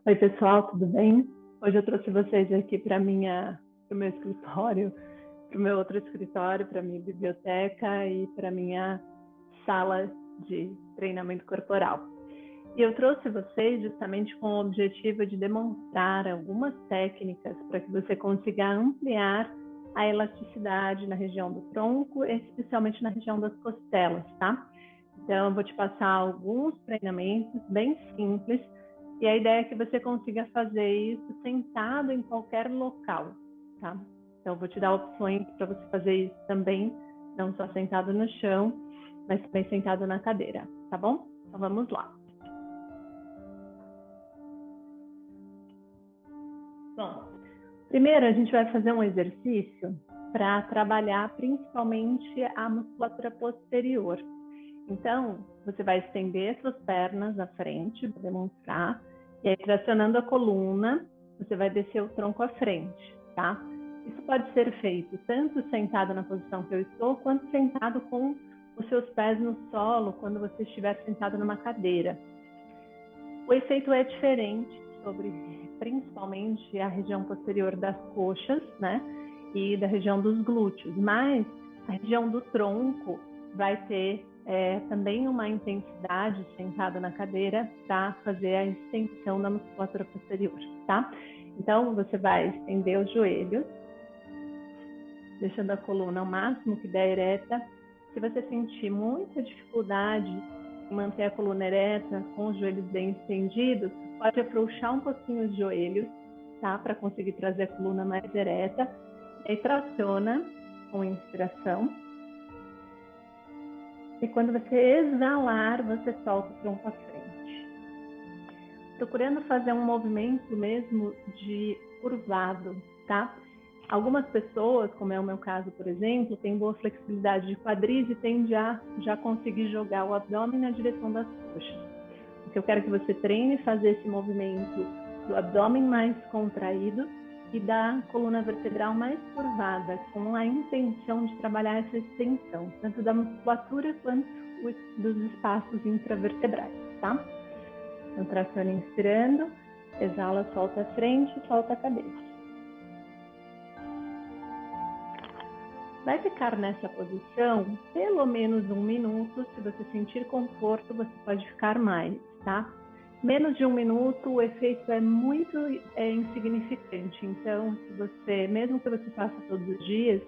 Oi, pessoal, tudo bem? Hoje eu trouxe vocês aqui para o meu escritório, para o meu outro escritório, para a minha biblioteca e para a minha sala de treinamento corporal. E eu trouxe vocês justamente com o objetivo de demonstrar algumas técnicas para que você consiga ampliar a elasticidade na região do tronco, especialmente na região das costelas, tá? Então, eu vou te passar alguns treinamentos bem simples e a ideia é que você consiga fazer isso sentado em qualquer local, tá? Então, eu vou te dar opções para você fazer isso também, não só sentado no chão, mas também sentado na cadeira, tá bom? Então, vamos lá. Bom, primeiro a gente vai fazer um exercício para trabalhar principalmente a musculatura posterior. Então, você vai estender suas pernas à frente, para demonstrar, e aí tracionando a coluna, você vai descer o tronco à frente, tá? Isso pode ser feito tanto sentado na posição que eu estou, quanto sentado com os seus pés no solo, quando você estiver sentado numa cadeira. O efeito é diferente sobre, principalmente, a região posterior das coxas, né? E da região dos glúteos, mas a região do tronco vai ter também uma intensidade sentada na cadeira para fazer a extensão da musculatura posterior, tá? Então, você vai estender os joelhos, deixando a coluna ao máximo que der ereta. Se você sentir muita dificuldade em manter a coluna ereta, com os joelhos bem estendidos, pode afrouxar um pouquinho os joelhos, tá? Para conseguir trazer a coluna mais ereta. E aí traciona com inspiração. E quando você exalar, você solta o tronco à frente. Procurando fazer um movimento mesmo de curvado, tá? Algumas pessoas, como é o meu caso, por exemplo, têm boa flexibilidade de quadris e tendem a já conseguir jogar o abdômen na direção das coxas. O que eu quero que você treine é fazer esse movimento do abdômen mais contraído e da coluna vertebral mais curvada, com a intenção de trabalhar essa extensão, tanto da musculatura quanto dos espaços intravertebrais, tá? Então, traciona inspirando, exala, solta a frente, solta a cabeça. Vai ficar nessa posição pelo menos 1 minuto. Se você sentir conforto, você pode ficar mais, tá? Menos de 1 minuto, o efeito é muito insignificante. Então, se você, mesmo que você faça todos os dias,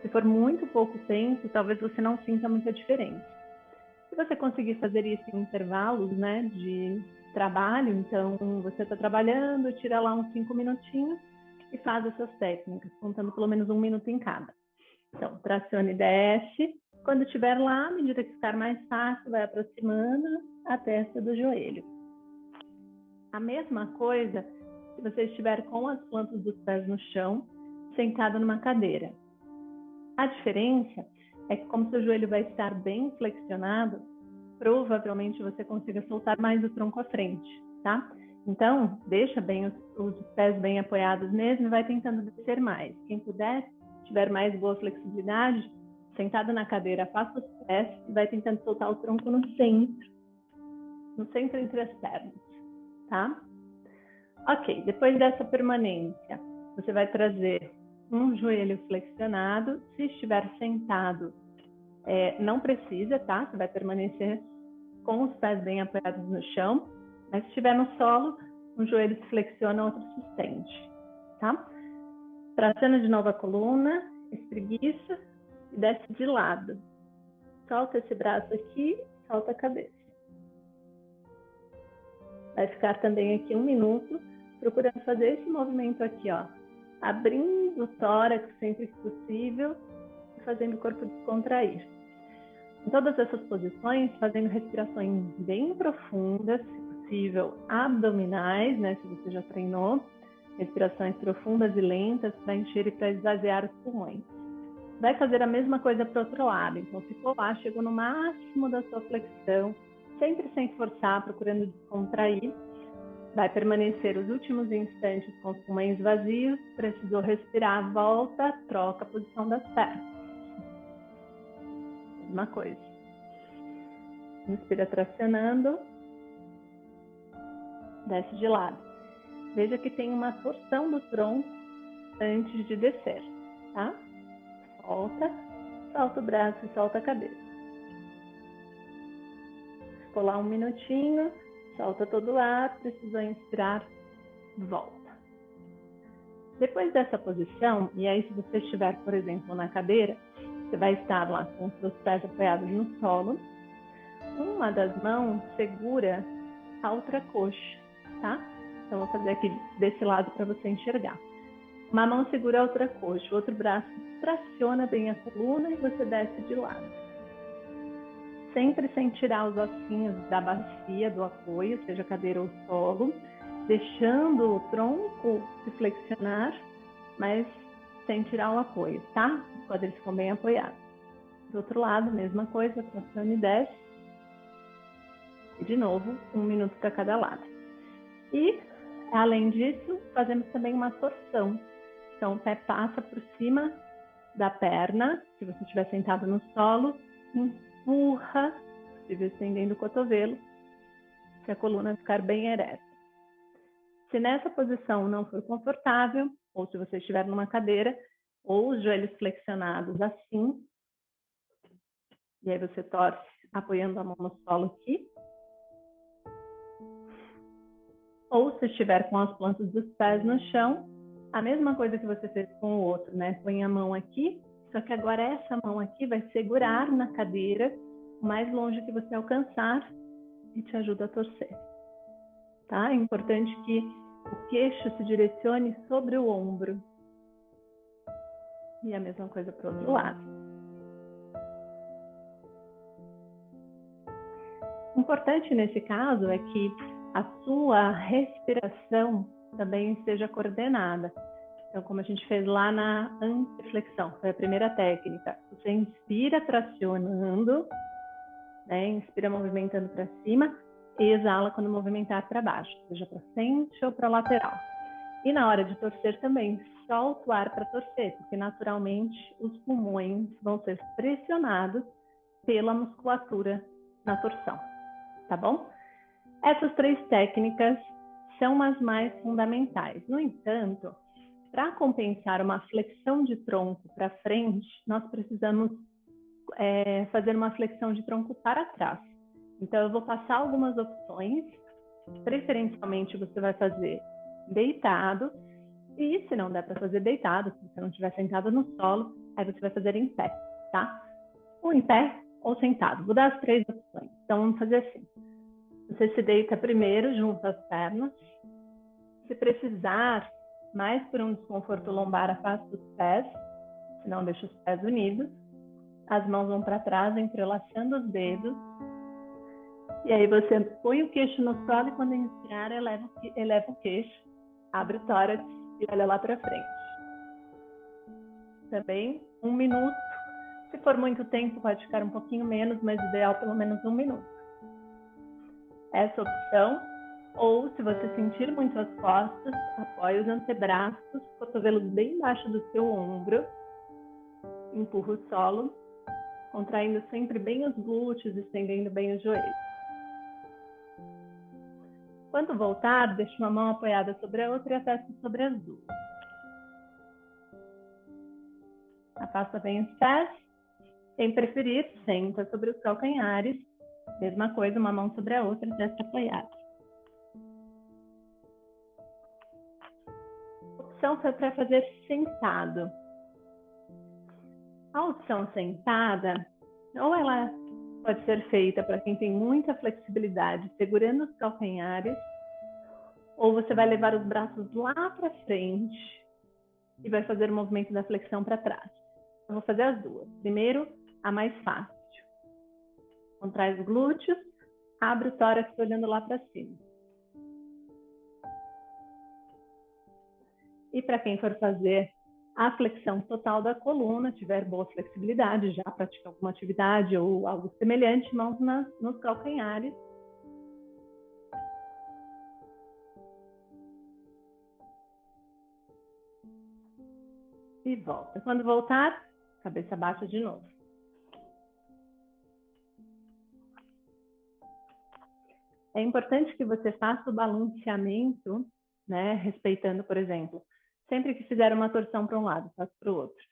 se for muito pouco tempo, talvez você não sinta muita diferença. Se você conseguir fazer isso em intervalos, né, de trabalho, então você está trabalhando, tira lá uns 5 minutinhos e faz essas técnicas, contando pelo menos 1 minuto em cada. Então, tracione e desce. Quando estiver lá, à medida que ficar mais fácil, vai aproximando a testa do joelho. A mesma coisa se você estiver com as plantas dos pés no chão, sentado numa cadeira. A diferença é que, como seu joelho vai estar bem flexionado, provavelmente você consiga soltar mais o tronco à frente, tá? Então, deixa bem os pés bem apoiados mesmo e vai tentando descer mais. Quem puder, tiver mais boa flexibilidade, sentado na cadeira, afasta os pés e vai tentando soltar o tronco no centro entre as pernas, tá? Ok, depois dessa permanência, você vai trazer um joelho flexionado. Se estiver sentado, não precisa, tá? Você vai permanecer com os pés bem apoiados no chão, mas se estiver no solo, um joelho se flexiona, outro se estende, tá? Traciona de novo a coluna, espreguiça e desce de lado. Solta esse braço aqui, solta a cabeça. Vai ficar também aqui 1 minuto, procurando fazer esse movimento aqui, ó. Abrindo o tórax sempre que possível e fazendo o corpo descontrair. Em todas essas posições, fazendo respirações bem profundas, se possível abdominais, né, se você já treinou, respirações profundas e lentas para encher e para esvaziar os pulmões. Vai fazer a mesma coisa para o outro lado. Então, ficou lá, chegou no máximo da sua flexão, sempre sem forçar, procurando descontrair. Vai permanecer os últimos instantes com os pulmões vazios. Precisou respirar, volta, troca a posição das pernas. Mesma coisa. Inspira tracionando. Desce de lado. Veja que tem uma torção do tronco antes de descer, tá? Solta, solta o braço e solta a cabeça. Ficou lá 1 minutinho, solta todo o ar, precisou inspirar, volta. Depois dessa posição, e aí se você estiver, por exemplo, na cadeira, você vai estar lá com os seus pés apoiados no solo. Uma das mãos segura a outra coxa, tá? Então, vou fazer aqui desse lado para você enxergar. Uma mão segura a outra coxa, o outro braço traciona bem a coluna e você desce de lado. Sempre sem tirar os ossinhos da bacia, do apoio, seja cadeira ou solo, deixando o tronco se flexionar, mas sem tirar o apoio, tá? Os quadris ficam bem apoiados. Do outro lado, mesma coisa, traciona e desce. E de novo, 1 minuto para cada lado. E, além disso, fazemos também uma torção. Então, o pé passa por cima da perna, se você estiver sentado no solo, empurra, possível estendendo o cotovelo, se a coluna ficar bem ereta. Se nessa posição não for confortável, ou se você estiver numa cadeira, ou os joelhos flexionados assim, e aí você torce apoiando a mão no solo aqui, ou se estiver com as plantas dos pés no chão, a mesma coisa que você fez com o outro, né? Põe a mão aqui, só que agora essa mão aqui vai segurar na cadeira o mais longe que você alcançar e te ajuda a torcer. Tá? É importante que o queixo se direcione sobre o ombro. E a mesma coisa para o outro lado. Importante nesse caso é que a sua respiração também esteja coordenada. Então, como a gente fez lá na antiflexão, foi a primeira técnica. Você inspira tracionando, né? Inspira movimentando para cima e exala quando movimentar para baixo, seja para frente ou para lateral. E na hora de torcer também, solta o ar para torcer, porque naturalmente os pulmões vão ser pressionados pela musculatura na torção, tá bom? Essas 3 técnicas são as mais fundamentais. No entanto, para compensar uma flexão de tronco para frente, nós precisamos fazer uma flexão de tronco para trás. Então, eu vou passar algumas opções. Preferencialmente, você vai fazer deitado. E se não der para fazer deitado, se você não estiver sentado no solo, aí você vai fazer em pé, tá? Ou em pé ou sentado. Vou dar as 3 opções. Então, vamos fazer assim. Você se deita primeiro, junta as pernas. Se precisar, mais por um desconforto lombar, afasta os pés. Se não, deixa os pés unidos. As mãos vão para trás, entrelaçando os dedos. E aí você põe o queixo no solo e quando inspirar, eleva o queixo, abre o tórax e olha lá para frente. Também 1 minuto. Se for muito tempo, pode ficar um pouquinho menos, mas o ideal pelo menos 1 minuto. Essa opção. Ou, se você sentir muito as costas, apoie os antebraços, cotovelos bem embaixo do seu ombro. Empurra o solo, contraindo sempre bem os glúteos, estendendo bem os joelhos. Quando voltar, deixe uma mão apoiada sobre a outra e a testa sobre as duas. Afasta bem os pés. Quem preferir, senta sobre os calcanhares. Mesma coisa, uma mão sobre a outra e testa apoiada. A opção foi para fazer sentado. A opção sentada, ou ela pode ser feita para quem tem muita flexibilidade, segurando os calcanhares, ou você vai levar os braços lá para frente e vai fazer o movimento da flexão para trás. Eu vou fazer as duas. Primeiro, a mais fácil. Contrai os glúteos, abre o tórax olhando lá para cima. E para quem for fazer a flexão total da coluna, tiver boa flexibilidade, já pratica alguma atividade ou algo semelhante, mãos nos calcanhares. E volta. Quando voltar, cabeça baixa de novo. É importante que você faça o balanceamento né? Respeitando, por exemplo, sempre que fizer uma torção para um lado, faço para o outro.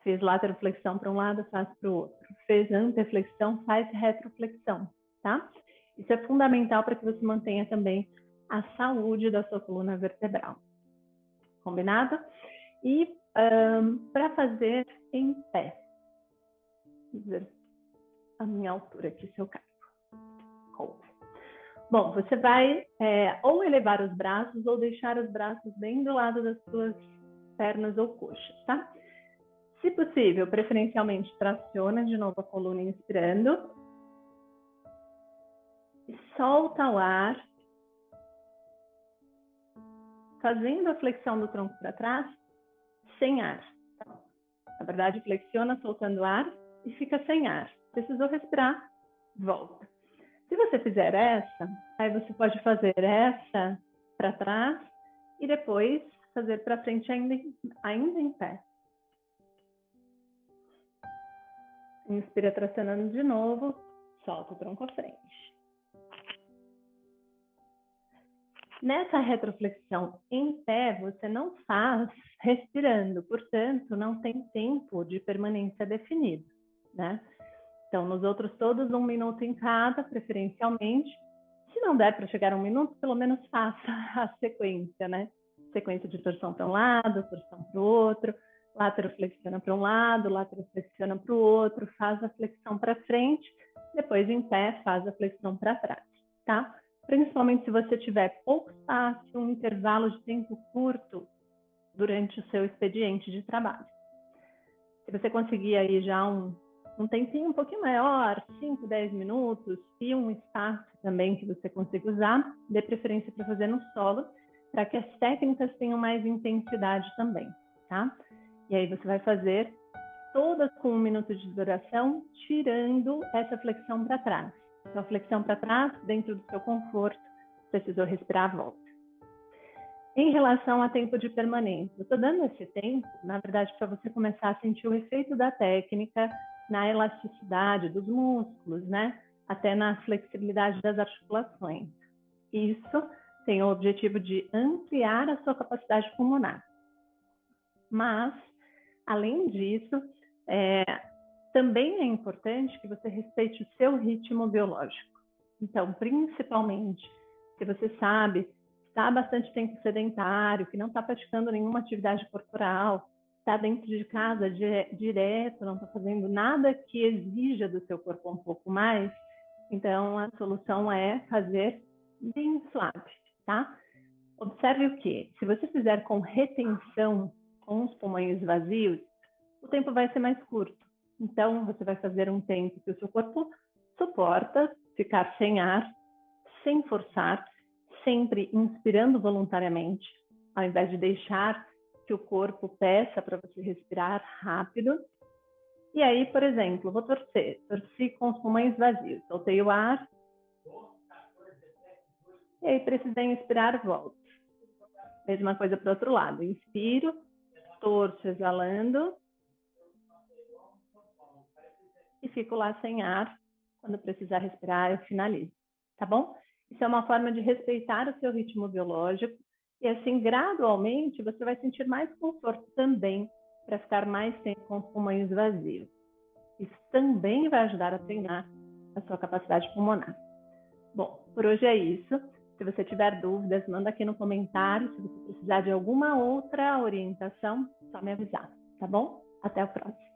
Fez lateroflexão para um lado, faz para o outro. Fez anteflexão, faz retroflexão, tá? Isso é fundamental para que você mantenha também a saúde da sua coluna vertebral. Combinado? E para fazer em pé. Vou ver a minha altura aqui, se eu caigo. Bom, você vai ou elevar os braços ou deixar os braços bem do lado das suas pernas ou coxas, tá? Se possível, preferencialmente, traciona de novo a coluna inspirando. E solta o ar. Fazendo a flexão do tronco para trás, sem ar. Na verdade, flexiona soltando o ar e fica sem ar. Precisou respirar, volta. Se você fizer essa, aí você pode fazer essa para trás e depois fazer para frente ainda em pé. Inspira tracionando de novo, solta o tronco à frente. Nessa retroflexão em pé, você não faz respirando, portanto, não tem tempo de permanência definido, né? Então, nos outros todos, 1 minuto em cada, preferencialmente. Se não der para chegar a 1 minuto, pelo menos faça a sequência, né? Sequência de torção para um lado, torção para o outro, lateroflexiona para um lado, lateroflexiona para o outro, faz a flexão para frente, depois em pé faz a flexão para trás, tá? Principalmente se você tiver pouco espaço, um intervalo de tempo curto durante o seu expediente de trabalho. Se você conseguir aí já um tempinho um pouquinho maior, 5, 10 minutos, e um espaço também que você consiga usar, dê preferência para fazer no solo, para que as técnicas tenham mais intensidade também, tá? E aí você vai fazer todas com 1 minuto de duração, tirando essa flexão para trás. Então, a flexão para trás, dentro do seu conforto, precisou respirar, volta. Em relação a tempo de permanência, eu estou dando esse tempo, na verdade, para você começar a sentir o efeito da técnica na elasticidade dos músculos, né? Até na flexibilidade das articulações. Isso tem o objetivo de ampliar a sua capacidade pulmonar. Mas, além disso, também é importante que você respeite o seu ritmo biológico. Então, principalmente, se você sabe está há bastante tempo sedentário, que não está praticando nenhuma atividade corporal, está dentro de casa direto, não está fazendo nada que exija do seu corpo um pouco mais, então a solução é fazer bem suave, tá? Observe o que? Se você fizer com retenção, com os pulmões vazios, o tempo vai ser mais curto. Então, você vai fazer um tempo que o seu corpo suporta, ficar sem ar, sem forçar, sempre inspirando voluntariamente, ao invés de deixar que o corpo peça para você respirar rápido. E aí, por exemplo, vou torci com os pulmões vazios, soltei o ar, e aí precisei inspirar, volto. Mesma coisa para o outro lado, inspiro, torço, exalando, e fico lá sem ar, quando precisar respirar, eu finalizo, tá bom? Isso é uma forma de respeitar o seu ritmo biológico e assim, gradualmente, você vai sentir mais conforto também para ficar mais tempo com os pulmões vazios. Isso também vai ajudar a treinar a sua capacidade pulmonar. Bom, por hoje é isso. Se você tiver dúvidas, manda aqui no comentário. Se você precisar de alguma outra orientação, só me avisar, tá bom? Até o próximo.